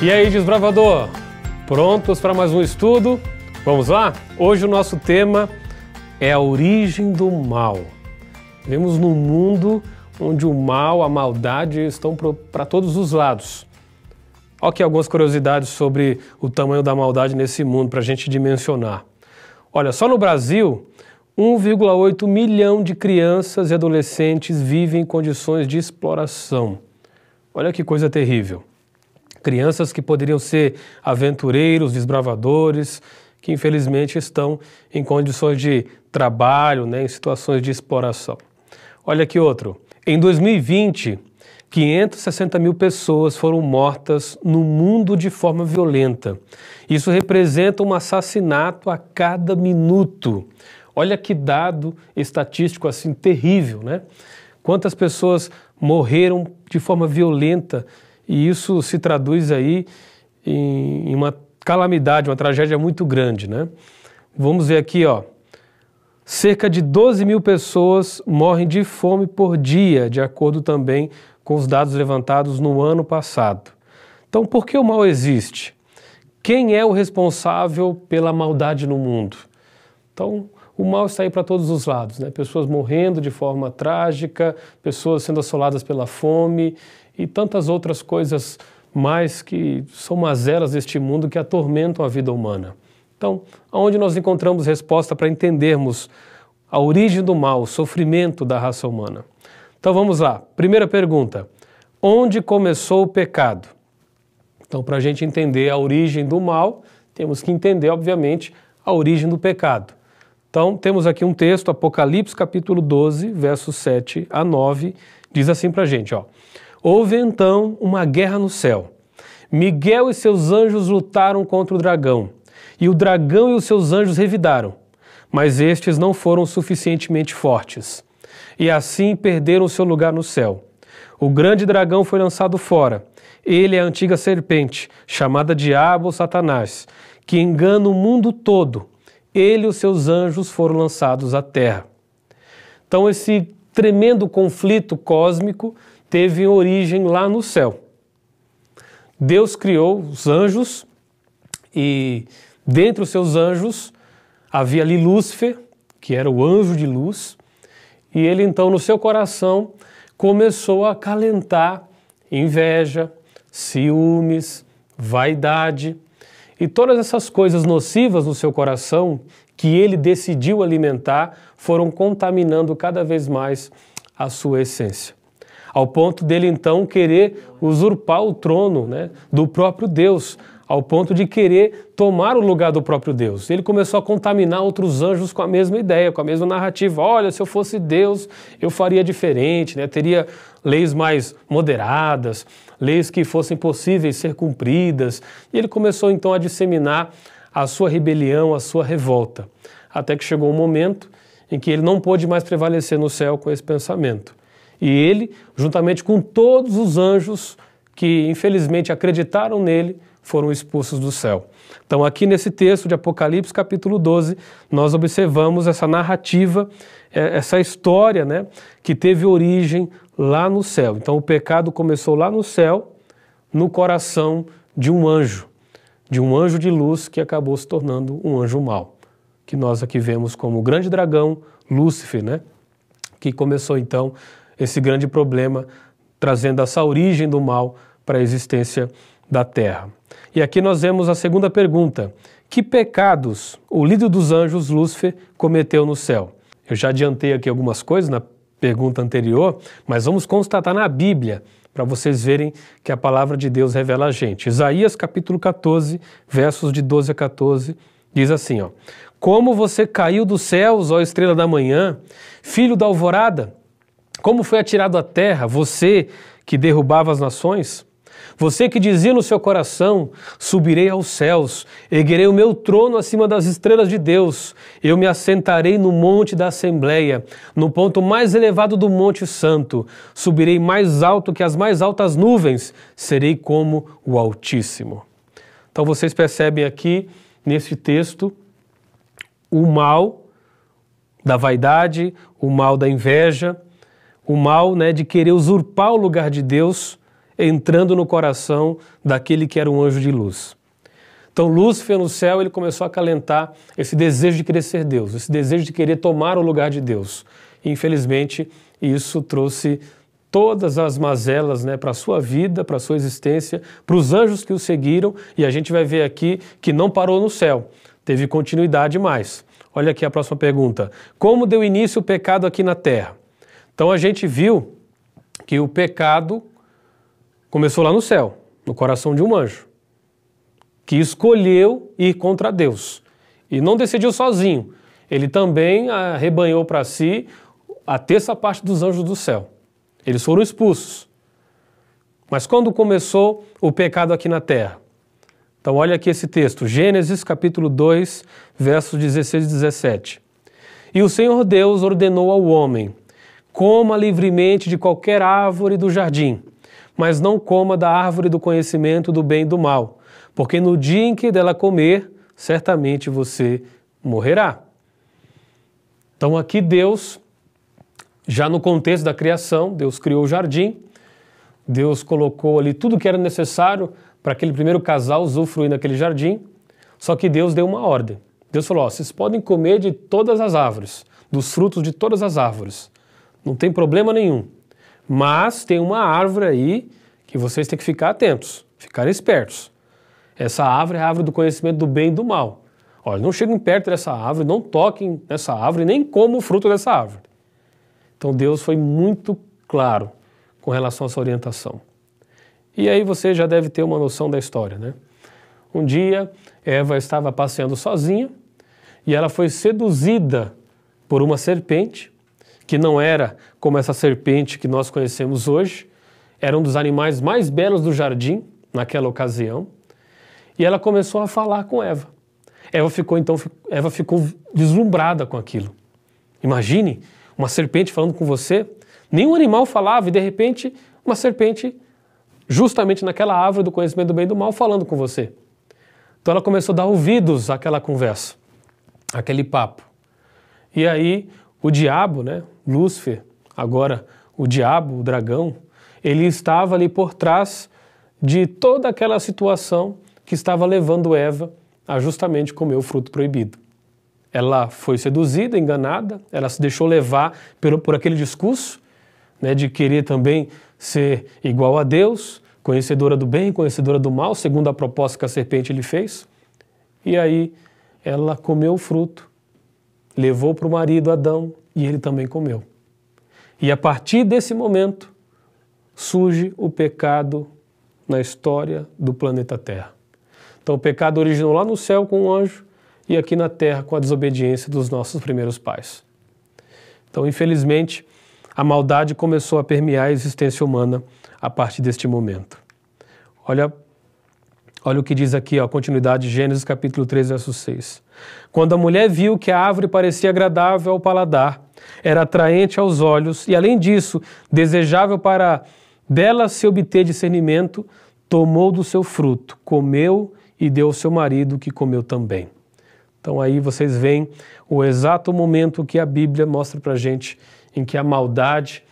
E aí, desbravador? Prontos para mais um estudo? Vamos lá? Hoje o nosso tema é a origem do mal. Vivemos num mundo onde o mal, a maldade estão para todos os lados. Olha aqui algumas curiosidades sobre o tamanho da maldade nesse mundo para a gente dimensionar. Olha, só no Brasil, 1,8 milhão de crianças e adolescentes vivem em condições de exploração. Olha que coisa terrível. Crianças que poderiam ser aventureiros, desbravadores, que infelizmente estão em condições de trabalho, em situações de exploração. Olha aqui outro. Em 2020, 560 mil pessoas foram mortas no mundo de forma violenta. Isso representa um assassinato a cada minuto. Olha que dado estatístico assim terrível, né? Quantas pessoas morreram de forma violenta e isso se traduz aí em uma calamidade, uma tragédia muito grande, né? Vamos ver aqui, ó. Cerca de 12 mil pessoas morrem de fome por dia, de acordo também com os dados levantados no ano passado. Então, por que o mal existe? Quem é o responsável pela maldade no mundo? Então, o mal está aí para todos os lados, né? Pessoas morrendo de forma trágica, pessoas sendo assoladas pela fome e tantas outras coisas mais que são mazelas deste mundo que atormentam a vida humana. Então, aonde nós encontramos resposta para entendermos a origem do mal, o sofrimento da raça humana? Então vamos lá. Primeira pergunta. Onde começou o pecado? Então, para a gente entender a origem do mal, temos que entender, obviamente, a origem do pecado. Então, temos aqui um texto, Apocalipse capítulo 12, versos 7 a 9, diz assim para a gente, ó. Houve então uma guerra no céu. Miguel e seus anjos lutaram contra o dragão, e o dragão e os seus anjos revidaram, mas estes não foram suficientemente fortes, e assim perderam seu lugar no céu. O grande dragão foi lançado fora. Ele é a antiga serpente, chamada Diabo ou Satanás, que engana o mundo todo. Ele e os seus anjos foram lançados à terra. Então esse tremendo conflito cósmico teve origem lá no céu. Deus criou os anjos e dentre os seus anjos havia ali Lúcifer, que era o anjo de luz, e ele então no seu coração começou a acalentar inveja, ciúmes, vaidade e todas essas coisas nocivas no seu coração que ele decidiu alimentar foram contaminando cada vez mais a sua essência. Ao ponto dele então querer usurpar o trono, do próprio Deus, ao ponto de querer tomar o lugar do próprio Deus. Ele começou a contaminar outros anjos com a mesma ideia, com a mesma narrativa. Olha, se eu fosse Deus, eu faria diferente, teria leis mais moderadas, leis que fossem possíveis ser cumpridas. E ele começou então a disseminar a sua rebelião, a sua revolta, até que chegou um momento em que ele não pôde mais prevalecer no céu com esse pensamento. E ele, juntamente com todos os anjos que infelizmente acreditaram nele, foram expulsos do céu. Então aqui nesse texto de Apocalipse capítulo 12, nós observamos essa narrativa, essa história, que teve origem lá no céu. Então o pecado começou lá no céu, no coração de um anjo de luz que acabou se tornando um anjo mau, que nós aqui vemos como o grande dragão, Lúcifer, que começou então esse grande problema, trazendo essa origem do mal para a existência da terra. E aqui nós vemos a segunda pergunta. Que pecados o líder dos anjos, Lúcifer, cometeu no céu? Eu já adiantei aqui algumas coisas na pergunta anterior, mas vamos constatar na Bíblia, para vocês verem que a palavra de Deus revela a gente. Isaías capítulo 14, versos de 12 a 14, diz assim, ó. Como você caiu dos céus, ó estrela da manhã, filho da alvorada? Como foi atirado à terra, você que derrubava as nações? Você que dizia no seu coração, subirei aos céus, erguerei o meu trono acima das estrelas de Deus, eu me assentarei no monte da Assembleia, no ponto mais elevado do Monte Santo, subirei mais alto que as mais altas nuvens, serei como o Altíssimo. Então vocês percebem aqui, nesse texto, o mal da vaidade, o mal da inveja, o mal de querer usurpar o lugar de Deus, entrando no coração daquele que era um anjo de luz. Então Lúcifer no céu, ele começou a acalentar esse desejo de querer ser Deus, esse desejo de querer tomar o lugar de Deus. E, infelizmente, isso trouxe todas as mazelas, né, para a sua vida, para a sua existência, para os anjos que o seguiram, e a gente vai ver aqui que não parou no céu, teve continuidade mais. Olha aqui a próxima pergunta. Como deu início o pecado aqui na terra? Então a gente viu que o pecado começou lá no céu, no coração de um anjo, que escolheu ir contra Deus e não decidiu sozinho. Ele também arrebanhou para si a terça parte dos anjos do céu. Eles foram expulsos. Mas quando começou o pecado aqui na terra? Então olha aqui esse texto, Gênesis capítulo 2, versos 16 e 17. E o Senhor Deus ordenou ao homem: coma livremente de qualquer árvore do jardim, mas não coma da árvore do conhecimento do bem e do mal, porque no dia em que dela comer, certamente você morrerá. Então aqui Deus, já no contexto da criação, Deus criou o jardim, Deus colocou ali tudo que era necessário para aquele primeiro casal usufruir naquele jardim, só que Deus deu uma ordem. Deus falou, vocês podem comer de todas as árvores, dos frutos de todas as árvores, não tem problema nenhum, mas tem uma árvore aí que vocês têm que ficar atentos, ficar espertos. Essa árvore é a árvore do conhecimento do bem e do mal. Olha, não cheguem perto dessa árvore, não toquem nessa árvore, nem comam o fruto dessa árvore. Então Deus foi muito claro com relação a essa orientação. E aí você já deve ter uma noção da história, né? Um dia, Eva estava passeando sozinha e ela foi seduzida por uma serpente, que não era como essa serpente que nós conhecemos hoje, era um dos animais mais belos do jardim naquela ocasião, e ela começou a falar com Eva. Eva ficou deslumbrada com aquilo. Imagine uma serpente falando com você, nenhum animal falava e de repente uma serpente justamente naquela árvore do conhecimento do bem e do mal falando com você. Então ela começou a dar ouvidos àquela conversa, àquele papo. E aí o diabo, né, Lúcifer, agora o diabo, o dragão, ele estava ali por trás de toda aquela situação que estava levando Eva a justamente comer o fruto proibido. Ela foi seduzida, enganada, ela se deixou levar por aquele discurso, né, de querer também ser igual a Deus, conhecedora do bem, conhecedora do mal, segundo a proposta que a serpente lhe fez. E aí ela comeu o fruto, levou para o marido Adão e ele também comeu. E a partir desse momento surge o pecado na história do planeta Terra. Então o pecado originou lá no céu com um anjo e aqui na terra com a desobediência dos nossos primeiros pais. Então, infelizmente, a maldade começou a permear a existência humana a partir deste momento. Olha o que diz aqui, a continuidade de Gênesis capítulo 3, verso 6. Quando a mulher viu que a árvore parecia agradável ao paladar, era atraente aos olhos e, além disso, desejável para dela se obter discernimento, tomou do seu fruto, comeu e deu ao seu marido, que comeu também. Então aí vocês veem o exato momento que a Bíblia mostra para a gente em que a maldade,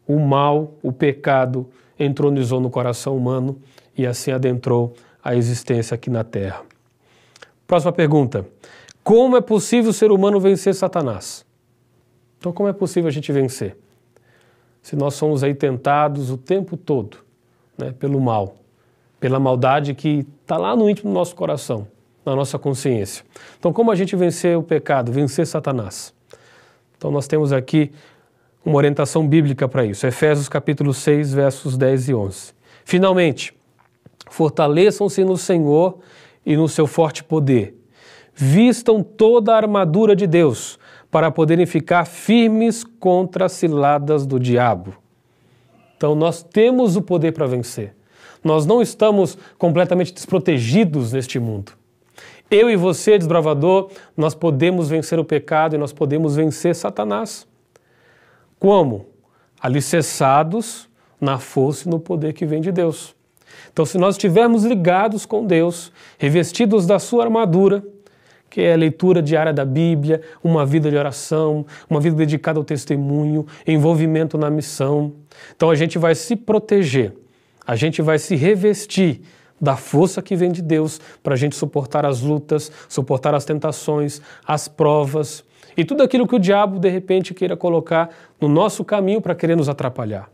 o mal, o pecado entronizou no coração humano e assim adentrou a existência aqui na Terra. Próxima pergunta. Como é possível o ser humano vencer Satanás? Então como é possível a gente vencer? Se nós somos aí tentados o tempo todo, né, pelo mal, pela maldade que está lá no íntimo do nosso coração, na nossa consciência. Então como a gente vencer o pecado, vencer Satanás? Então nós temos aqui uma orientação bíblica para isso. Efésios capítulo 6, versos 10 e 11. Finalmente, fortaleçam-se no Senhor e no seu forte poder. Vistam toda a armadura de Deus para poderem ficar firmes contra as ciladas do diabo. Então nós temos o poder para vencer. Nós não estamos completamente desprotegidos neste mundo. Eu e você, desbravador, nós podemos vencer o pecado e nós podemos vencer Satanás. Como? Alicerçados na força e no poder que vem de Deus. Então, se nós estivermos ligados com Deus, revestidos da sua armadura, que é a leitura diária da Bíblia, uma vida de oração, uma vida dedicada ao testemunho, envolvimento na missão, então a gente vai se proteger. A gente vai se revestir da força que vem de Deus para a gente suportar as lutas, suportar as tentações, as provas e tudo aquilo que o diabo de repente queira colocar no nosso caminho para querer nos atrapalhar.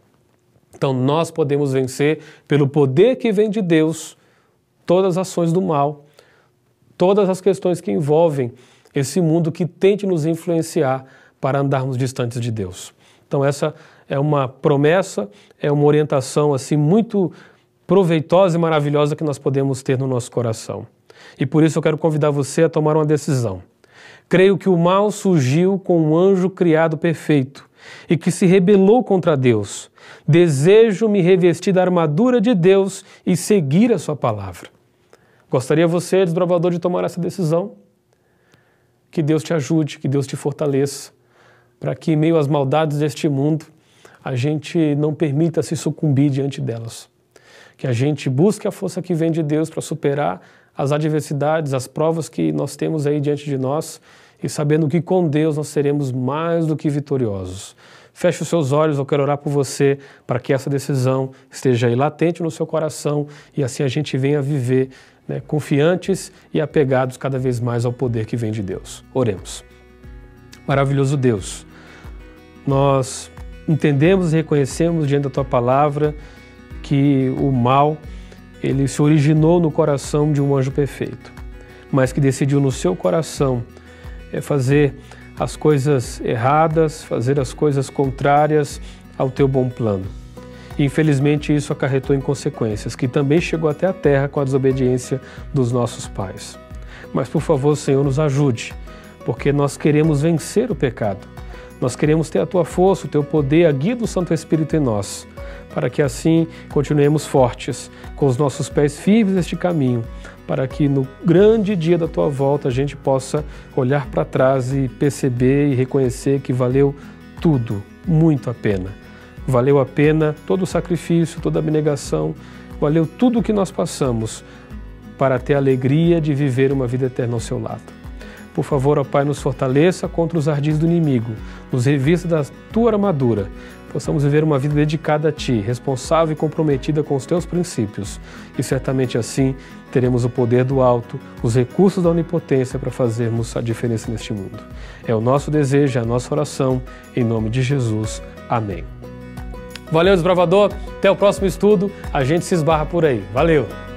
Então nós podemos vencer pelo poder que vem de Deus todas as ações do mal, todas as questões que envolvem esse mundo que tente nos influenciar para andarmos distantes de Deus. Então essa é uma promessa, é uma orientação assim muito proveitosa e maravilhosa que nós podemos ter no nosso coração. E por isso eu quero convidar você a tomar uma decisão. Creio que o mal surgiu com um anjo criado perfeito e que se rebelou contra Deus. Desejo me revestir da armadura de Deus e seguir a sua palavra. Gostaria você, desbravador, de tomar essa decisão? Que Deus te ajude, que Deus te fortaleça, para que em meio às maldades deste mundo a gente não permita se sucumbir diante delas. Que a gente busque a força que vem de Deus para superar as adversidades, as provas que nós temos aí diante de nós e sabendo que com Deus nós seremos mais do que vitoriosos. Feche os seus olhos, eu quero orar por você para que essa decisão esteja aí latente no seu coração e assim a gente venha viver, né, confiantes e apegados cada vez mais ao poder que vem de Deus. Oremos. Maravilhoso Deus, nós entendemos e reconhecemos diante da Tua palavra que o mal, ele se originou no coração de um anjo perfeito, mas que decidiu no seu coração fazer as coisas erradas, fazer as coisas contrárias ao Teu bom plano. E infelizmente isso acarretou em consequências, que também chegou até a terra com a desobediência dos nossos pais. Mas por favor, Senhor, nos ajude, porque nós queremos vencer o pecado. Nós queremos ter a Tua força, o Teu poder, a guia do Santo Espírito em nós, para que assim continuemos fortes, com os nossos pés firmes neste caminho, para que no grande dia da Tua volta a gente possa olhar para trás e perceber e reconhecer que valeu tudo, muito a pena. Valeu a pena todo o sacrifício, toda a abnegação, valeu tudo o que nós passamos para ter a alegria de viver uma vida eterna ao Seu lado. Por favor, ó Pai, nos fortaleça contra os ardis do inimigo, nos revista da Tua armadura, possamos viver uma vida dedicada a Ti, responsável e comprometida com os Teus princípios. E certamente assim teremos o poder do alto, os recursos da onipotência para fazermos a diferença neste mundo. É o nosso desejo, é a nossa oração, em nome de Jesus. Amém. Valeu, desbravador. Até o próximo estudo. A gente se esbarra por aí. Valeu!